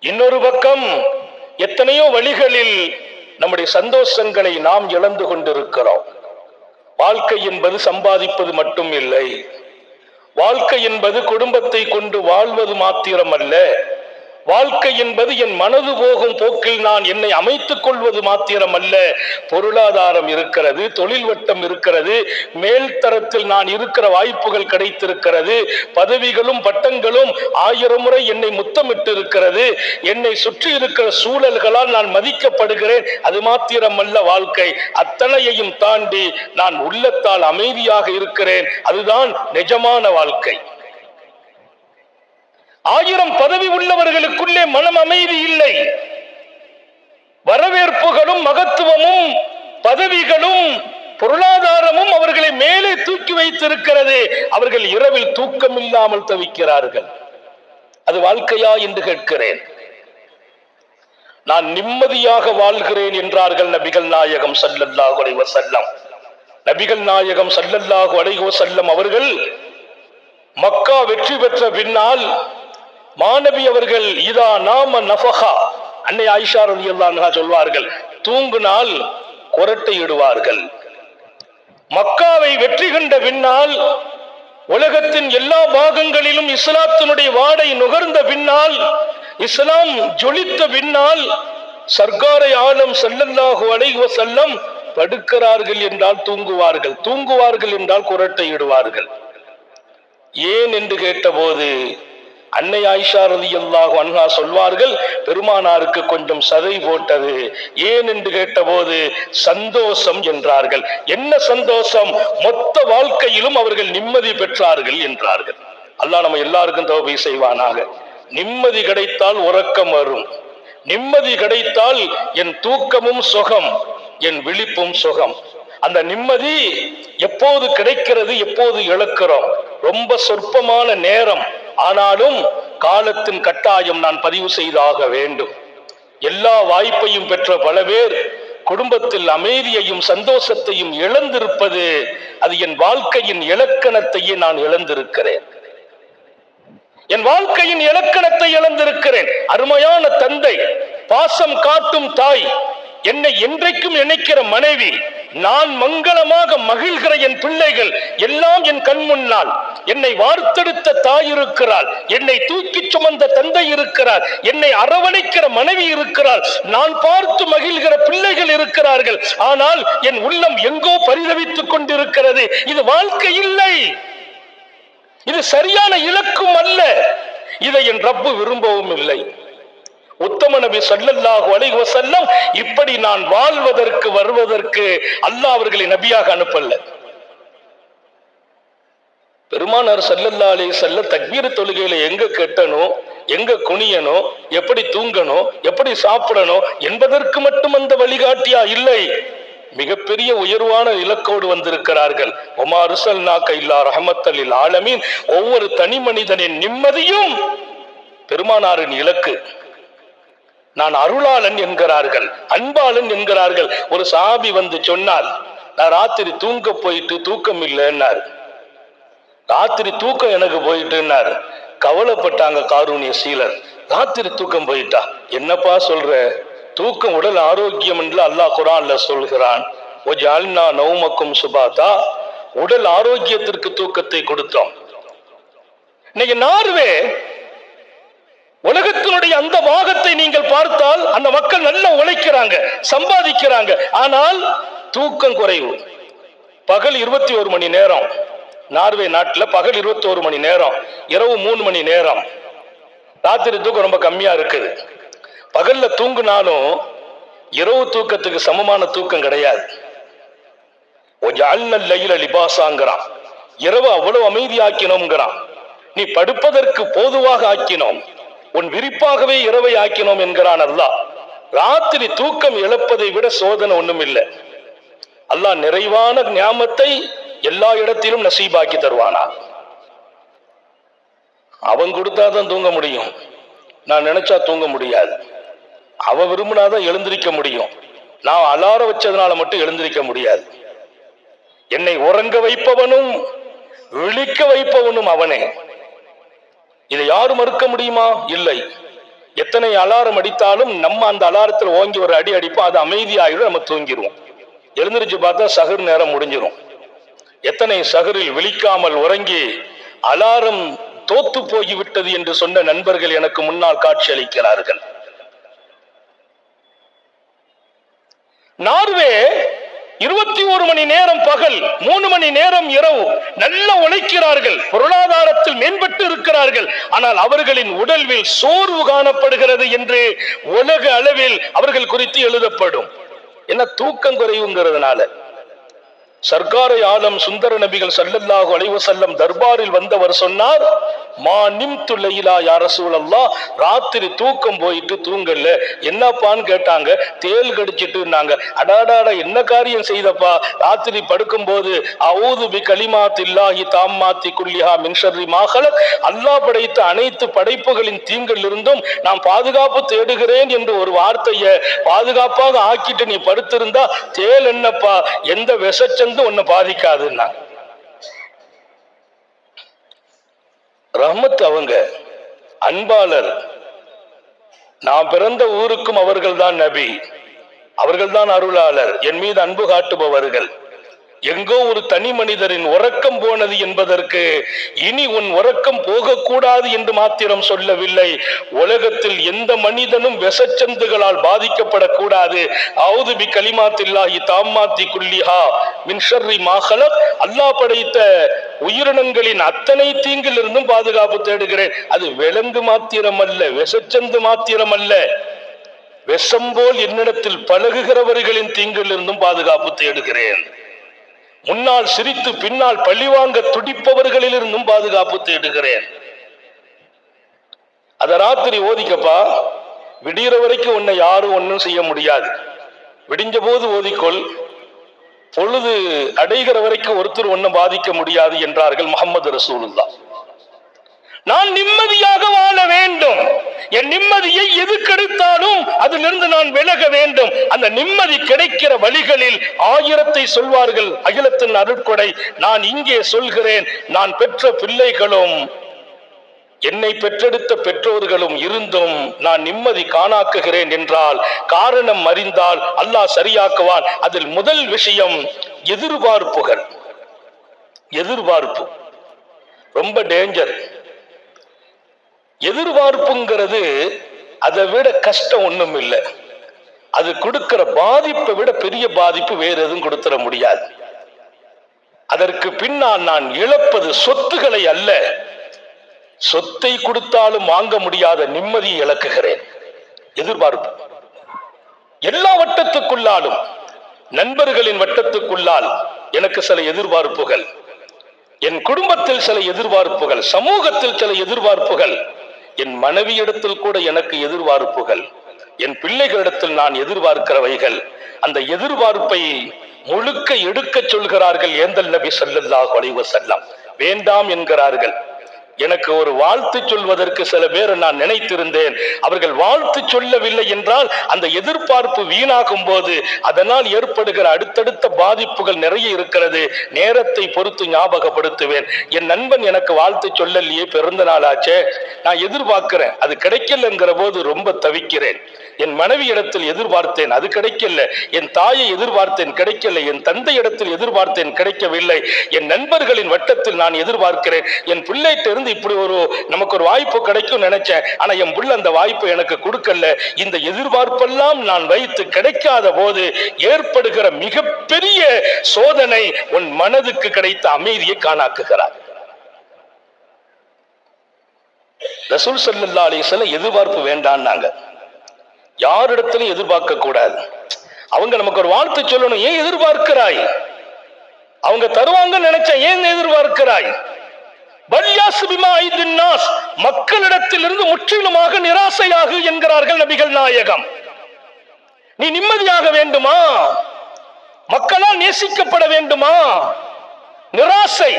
இன்னொரு பக்கம் எத்தனையோ வழிகளில் நம்முடைய சந்தோஷங்களை நாம் இழந்து கொண்டிருக்கிறோம். வாழ்க்கை என்பது சம்பாதிப்பது மட்டும் இல்லை. வாழ்க்கை என்பது குடும்பத்தை கொண்டு வாழ்வது மாத்திரம் அல்ல. வாழ்க்கை என்பது என் மனது போகும் போக்கில் நான் என்னை அமைத்துக் கொள்வது மாத்திரம் அல்ல. பொருளாதாரம் இருக்கிறது, தொழில் வட்டம் இருக்கிறது, மேல் தரத்தில் நான் இருக்கிற வாய்ப்புகள் கிடைத்திருக்கிறது, பதவிகளும் பட்டங்களும் 1000 முறை என்னை முத்தமிட்டு இருக்கிறது, என்னை சுற்றி இருக்கிற சூழல்களால் நான் மதிக்கப்படுகிறேன். அது மாத்திரம் அல்ல வாழ்க்கை. அத்தனையையும் தாண்டி நான் உள்ளத்தால் அமைதியாக இருக்கிறேன். அதுதான் நிஜமான வாழ்க்கை. 1000 பதவி உள்ளவர்களுக்குள்ளே மனம் அமைதி இல்லை. வரவேற்புகளும் மகத்துவமும் பதவிகளும் பொருளாதாரமும் அவர்களை மேலே தூக்கி வைத்திருக்கிறது. அவர்கள் இரவில் தூக்கம் இல்லாமல் தவிக்கிறார்கள். அது வாழ்க்கையா என்று கேட்கிறேன். நான் நிம்மதியாக வாழ்கிறேன் என்றார்கள் நபிகள் நாயகம் ஸல்லல்லாஹு அலைஹி வஸல்லம். நபிகள் நாயகம் ஸல்லல்லாஹு அலைஹி வஸல்லம் அவர்கள் மக்கா வெற்றி பெற்ற பின்னால் மாநபி அவர்கள் இதா நாம நஃபஹா, அன்னை ஆயிஷா ரலியல்லாஹு அன்ஹா சொல்வார்கள், தூங்கினால் கொரட்டை இடுவார்கள். மக்காவை வெற்றி கண்ட பின்னால் உலகத்தின் எல்லா பாகங்களிலும் இஸ்லாத்தினுடைய வாடை நுகர்ந்த பின்னால், இஸ்லாம் ஜொலித்த பின்னால் சர்க்காரை ஆலம் ஸல்லல்லாஹு அலைஹி வஸல்லம் படுக்கிறார்கள் என்றால் தூங்குவார்கள், தூங்குவார்கள் என்றால் கொரட்டை இடுவார்கள். ஏன் என்று கேட்டபோது அன்னை ஆயிஷா ரலியல்லாஹு அன்ஹா சொல்வார்கள், பெருமானாருக்கு கொஞ்சம் சதை போட்டது. ஏன் என்று கேட்டபோது சந்தோஷம் என்றார்கள். என்ன சந்தோஷம்? மொத்த வாழ்க்கையிலும் அவர்கள் நிம்மதி பெற்றார்கள் என்றார்கள். அல்லாஹ் நம்ம எல்லாருக்கும் தௌபா செய்வானாக. நிம்மதி கிடைத்தால் உறக்கம் வரும். நிம்மதி கிடைத்தால் என் தூக்கமும் சுகம், என் விழிப்பும் சுகம். அந்த நிம்மதி எப்போது கிடைக்கிறது, எப்போது இழக்கிறோம்? ரொம்ப சொற்பமான நேரம். ஆனாலும் காலத்தின் கட்டாயம் நான் பதிவு செய்தாக வேண்டும். எல்லா வாய்ப்பையும் பெற்ற பல பேர் குடும்பத்தில் அமைதியையும் சந்தோஷத்தையும் இழந்திருப்பது, அது என் வாழ்க்கையின் இலக்கணத்தையே நான் இழந்திருக்கிறேன். என் வாழ்க்கையின் இலக்கணத்தை இழந்திருக்கிறேன். அருமையான தந்தை, பாசம் காட்டும் தாய், என்னை என்றைக்கும் நினைக்கிற மனைவி, நான் மங்களமாக மகிழ்கிற என் பிள்ளைகள் எல்லாம் என் கண் முன்னால். என்னை வார்த்தெடுத்த தாய் இருக்கிறாள், என்னை தூக்கி சுமந்த தந்தை இருக்கிறார், என்னை அரவணைக்கிற மனைவி இருக்கிறாள், நான் பார்த்து மகிழ்கிற பிள்ளைகள் இருக்கிறார்கள். ஆனால் என் உள்ளம் எங்கோ பரிதவித்துக் கொண்டிருக்கிறது. இது வாழ்க்கை இல்லை, இது சரியான இலக்கும் அல்ல. இதை என் ரப்பு விரும்பவும் இல்லை. உத்தம நபி ஸல்லல்லாஹு அலைஹி வஸல்லம் இப்படி நான் வாழ்வதற்கு வருவதற்கு அல்லாஹ் அவர்களை நபியாக அனுப்பல்ல. பெருமானார் ஸல்லல்லாஹு அலைஹி வஸல்லம் தக்பீர் தொழுகையில எங்க கெட்டணும், எங்க குனியணும், எப்படி தூங்கணும், எப்படி சாப்பிடணும் என்பதற்கு மட்டும் அந்த வழிகாட்டியா இல்லை. மிகப்பெரிய உயர்வான இலக்கோடு வந்திருக்கிறார்கள். வமா அர்ஸல்நாக இல்லா ரஹ்மத்தல் லில் ஆலமீன். ஒவ்வொரு தனி மனிதனின் நிம்மதியும் பெருமானாரின் இலக்கு. நான் அருளாளன் என்கிறார்கள், அன்பாளன் என்கிறார்கள். ஒரு சஹாபி வந்து சொன்னால், நான் ராத்திரி தூங்க போயிட்டு தூக்கம் இல்லைன்னார். ராத்திரி தூக்கம் எனக்கு போயிட்டுன்னார். கவலைப்பட்டாங்க காரூணிய சீலர். ராத்திரி தூக்கம் போயிட்டா? என்னப்பா சொல்ற? தூக்கம் உடல் ஆரோக்கியம் என்று அல்லாஹ் குர்ஆன்ல சொல்கிறான். வஜஅல்னா நௌமக்கும் சுபாதா, உடல் ஆரோக்கியத்திற்கு தூக்கத்தை கொடுத்தோம். இன்னைக்கு நார்வே உலகத்தினுடைய அந்த பாகத்தை நீங்கள் பார்த்தால் அந்த மக்கள் நல்லா உழைக்கிறாங்க, சம்பாதிக்கிறாங்க. ஆனால் தூக்கம் குறைவு. பகல் 21 மணி நேரம். நார்வே நாட்டில் பகல் 21 மணி நேரம், இரவு 3 மணி நேரம். ராத்திரி தூக்கம் ரொம்ப கம்மியா இருக்குது. பகல்ல தூங்குனாலும் இரவு தூக்கத்துக்கு சமமான தூக்கம் கிடையாது. லிபாசாங்கிறான், இரவு அவ்வளவு அமைதி ஆக்கினோம்ங்கிறான். நீ படுப்பதற்கு போதுவாக ஆக்கினோம், உன் விரிப்பாகவே இரவை ஆக்கினோம் என்கிறான் அல்லாஹ். ராத்திரி தூக்கம் இழப்பதை விட சோதனை ஒண்ணும் இல்லை. அல்லாஹ் நிறைவான ஞாமத்தை எல்லா இடத்திலும் நசீபாக்கி தருவானா? அவன் கொடுத்தாதான் தூங்க முடியும். நான் நினைச்சா தூங்க முடியாது. அவன் விரும்பினாதான் எழுந்திருக்க முடியும். நான் அலார வச்சதுனால மட்டும் எழுந்திருக்க முடியாது. என்னை உறங்க வைப்பவனும் விழிக்க வைப்பவனும் அவனே. இதை யாரும் மறுக்க முடியுமா? இல்லை. எத்தனை அலாரம் அடித்தாலும் நம்ம அந்த அலாரத்தில் ஓங்கி ஒரு அடி அடிப்போம், அது அமைதியாயிடும், நம்ம தூங்கிடுவோம். எழுந்திருச்சு பார்த்தா சஹர் நேரம் முடிஞ்சிடும். எத்தனை சஹரில் விழிக்காமல் உறங்கி அலாரம் தோத்து போய்விட்டது என்று சொன்ன நண்பர்கள் எனக்கு முன்னால் காட்சி அளிக்கிறார்கள். நார்வே 21 மணி நேரம் பகல், 3 மணி நேரம் இரவு நல்ல உழைக்கிறார்கள், பொருளாதாரத்தில் மேம்பட்டு இருக்கிறார்கள். ஆனால் அவர்களின் உடல்வில் சோர்வு காணப்படுகிறது என்று உலக அளவில் அவர்கள் குறித்து எழுதப்படும். என்ன தூக்கம் குறைவுங்கிறதுனால. சர்க்காரை ஆலம் சுந்தர நபிகள் ஸல்லல்லாஹு அலைஹி வஸல்லம் தர்பாரில் வந்தவர் சொன்னார், மா நிம்து லைலா யா ரசூலல்லாஹ், ராத்திரி தூக்கம் போயிட்டு தூங்கல. என்னப்பான்னு கேட்டாங்க. தேல் கடிச்சிட்டுனாங்க. அடாடாடா என்ன காரியம் செய்தப்பா? ராத்திரி படுக்கும் போது அஊது பி கலிமாத்தில்லாஹி தாம்மாத்தி குல்லிஹா மின் ஷர்ரி மா ஹலக், அல்லாஹ் படைத்த அனைத்து படைப்புகளின் தீங்கிலிருந்தும் நான் பாதுகாப்பு தேடுகிறேன் என்று ஒரு வார்த்தையை பாதுகாப்பாக ஆக்கிட்டு நீ படுத்திருந்தா தேல் என்னப்பா, எந்த விஷச்சந்து ஒன்னு பாதிக்காதுன்னா. ரஹ்மத் அவங்க அன்பாளர். நான் பிறந்த ஊருக்கும் அவர்கள்தான் நபி, அவர்கள்தான் அருளாளர், என் மீது அன்பு காட்டுபவர்கள். எங்கோ ஒரு தனி மனிதரின் உறக்கம் போனது என்பதற்கு இனி உன் உறக்கம் போகக்கூடாது என்று மாத்திரம் சொல்லவில்லை. உலகத்தில் எந்த மனிதனும் விஷச்சந்துகளால் பாதிக்கப்படக்கூடாது. அஊது பி கலிமாத்தில்லாஹி தாம்மாத்தி குல்லிஹா மின் ஷர்ரி மா ஹலக், அல்லாஹ் படைத்த உயிரினங்களின் அத்தனை தீங்கிலிருந்தும் பாதுகாப்பு தேடுகிறேன். அது விலங்கு மாத்திரம் அல்ல, விஷச்சந்து மாத்திரம் அல்ல, விஷம் போல் என்னிடத்தில் பழகுகிறவர்களின் தீங்கிலிருந்தும் பாதுகாப்பு தேடுகிறேன். முன்னால் சிரித்து பின்னால் பழிவாங்க துடிப்பவர்களிலிருந்தும் பாதுகாப்பு தேடுகிறேன். அத ராத்திரி ஓதிக்கப்பா, விடிகிற வரைக்கும் உன்னை யாரும் ஒன்னும் செய்ய முடியாது. விடிஞ்ச போது ஓதிக்கொள், பொழுது அடைகிற வரைக்கும் ஒருத்தர் ஒன்னும் பாதிக்க முடியாது என்றார்கள் முஹம்மது ரசூலுல்லாஹ். நான் நிம்மதியாக வாழ வேண்டும். என் நிம்மதியை எது கெடுத்தாலும் அதிலிருந்து நான் விலக வேண்டும். அந்த நிம்மதி கிடைக்கிற வழிகளில் 1000 சொல்வார்கள் அகிலத்தின் அருட்கொடை. நான் இங்கே சொல்கிறேன், நான் பெற்ற பிள்ளைகளும் என்னை பெற்றெடுத்த பெற்றோர்களும் இருந்தும் நான் நிம்மதி காணாக்குகிறேன் என்றால் காரணம் அறிந்தால் அல்லாஹ் சரியாக்குவான். அதில் முதல் விஷயம் எதிர்பார்ப்புகள். எதிர்பார்ப்பு ரொம்ப டேஞ்சர். எதிர்பார்ப்புங்கிறது அதை விட கஷ்டம் ஒண்ணும் இல்லை. அது கொடுக்கிற பாதிப்பை விட பெரிய பாதிப்பு வேற எதுவும் கொடுத்துட முடியாது. அதற்கு பின்னால் நான் இழப்பது சொத்துக்களை அல்ல, சொத்தை கொடுத்தாலும் வாங்க முடியாத நிம்மதியை இழக்குகிறேன். எதிர்பார்ப்பு எல்லா வட்டத்துக்குள்ளாலும், நண்பர்களின் வட்டத்துக்குள்ளால் எனக்கு சில எதிர்பார்ப்புகள், என் குடும்பத்தில் சில எதிர்பார்ப்புகள், சமூகத்தில் சில எதிர்பார்ப்புகள், என் மனைவியிடத்தில் கூட எனக்கு எதிர்பார்ப்புகள், என் பிள்ளைகளிடத்தில் நான் எதிர்பார்க்கிறவைகள். அந்த எதிர்பார்ப்பை முழுக்க எடுக்க சொல்கிறார்கள் ஏந்தல் நபி ஸல்லல்லாஹு அலைஹி வஸல்லம். வேண்டாம் என்கிறார்கள். எனக்கு ஒரு வாழ்த்து சொல்வதற்கு சில பேர் நான் நினைத்திருந்தேன். அவர்கள் வாழ்த்து சொல்லவில்லை என்றால் அந்த எதிர்பார்ப்பு வீணாகும் போது அதனால் ஏற்படுகிற அடுத்தடுத்த பாதிப்புகள் நிறைய இருக்கிறது. நேரத்தை பொறுத்து ஞாபகப்படுத்துவேன். என் நண்பன் எனக்கு வாழ்த்து சொல்லலையே, பிறந்த நாள் ஆச்சே, நான் எதிர்பார்க்கிறேன், அது கிடைக்கலங்கிற போது ரொம்ப தவிக்கிறேன். என் மனைவி இடத்தில் எதிர்பார்த்தேன், அது கிடைக்கல. என் தாயை எதிர்பார்த்தேன், கிடைக்கல. என் தந்தை இடத்தில் எதிர்பார்த்தேன், கிடைக்கவில்லை. என் நண்பர்களின் வட்டத்தில் நான் எதிர்பார்க்கிறேன். என் பிள்ளைகிட்ட இருந்து இப்படி நமக்கு ஒரு வாய்ப்பு கிடைக்கும் நினைச்சேன், ஆனா என் பிள்ளை அந்த வாய்ப்பை எனக்கு கொடுக்கல. இந்த எதிர்பார்ப்பெல்லாம் நான் வைத்து கிடைக்காத போது ஏற்படுகிற மிகப்பெரிய சோதனை உன் மனதுக்கு கிடைத்த அமைதியை காணாக்குகிறார். ரசூல் ஸல்லல்லாஹு அலைஹி வஸல்லம் எதிர்பார்ப்பு வேண்டான்னாங்க. யாரிடத்திலும் எதிர்பார்க்க கூடாது. அவங்க நமக்கு ஒரு வாழ்த்து சொல்லணும், ஏன் எதிர்பார்க்கிறாய்? அவங்க தருவாங்க நினைச்ச ஏன் எதிர்பார்க்கிறாய்? மக்களிடத்திலிருந்து முற்றிலுமாக நிராசையாகு என்கிறார்கள் நபிகள் நாயகம். நீ நிம்மதியாக வேண்டுமா? மக்களால் நேசிக்கப்பட வேண்டுமா? நிராசை.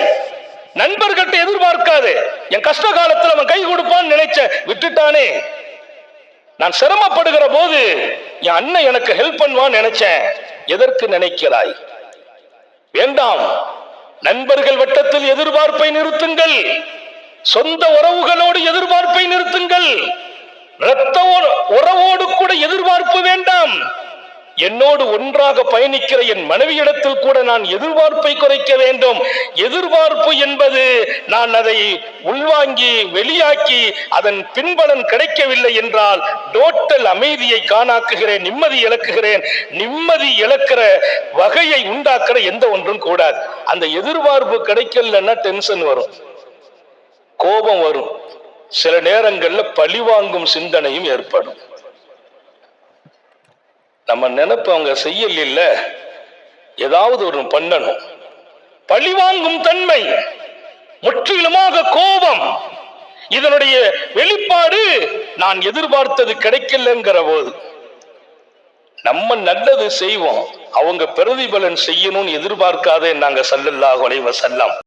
நண்பர்கிட்ட எதிர்பார்க்காது. என் கஷ்ட காலத்தில் அவன் கை கொடுப்பான்னு நினைச்ச, விட்டுட்டானே. நான் சிரமப்படுகிற போது என் அண்ணன் எனக்கு ஹெல்ப் பண்ணுவான்னு நினைச்சேன். எதற்கு நினைக்கிறாய்? வேண்டாம். நண்பர்கள் வட்டத்தில் எதிர்பார்ப்பை நிறுத்துங்கள். சொந்த உறவுகளோடு எதிர்பார்ப்பை நிறுத்துங்கள். இரத்த உறவோடு கூட எதிர்பார்ப்பு வேண்டாம். என்னோடு ஒன்றாக பயணிக்கிற என் மனைவியிடத்தில் கூட நான் எதிர்பார்ப்பை குறைக்க வேண்டும். எதிர்பார்ப்பு என்பது நான் அதை உள்வாங்கி வெளியாக்கி அதன் பின்பலன் கிடைக்கவில்லை என்றால் டோட்டல் அமைதியை காணாக்குகிறேன், நிம்மதி இழக்குகிறேன். நிம்மதி இழக்கிற வகையை உண்டாக்குற எந்த ஒன்றும் கூடாது. அந்த எதிர்பார்ப்பு கிடைக்கலன்னா டென்ஷன் வரும், கோபம் வரும், சில நேரங்கள்ல பழிவாங்கும் சிந்தனையும் ஏற்படும். நம்ம நினைப்பு அவங்க செய்யல, இல்ல ஏதாவது ஒரு பண்ணணும். பழிவாங்கும் தன்மை, முற்றிலுமாக கோபம், இதனுடைய வெளிப்பாடு நான் எதிர்பார்த்தது கிடைக்கலங்கிற போது நம்ம நல்லது செய்வோம், அவங்க பிரதிபலன் செய்யணும்னு எதிர்பார்க்காதே நாங்க ஸல்லல்லாஹு அலைஹி வஸல்லம்.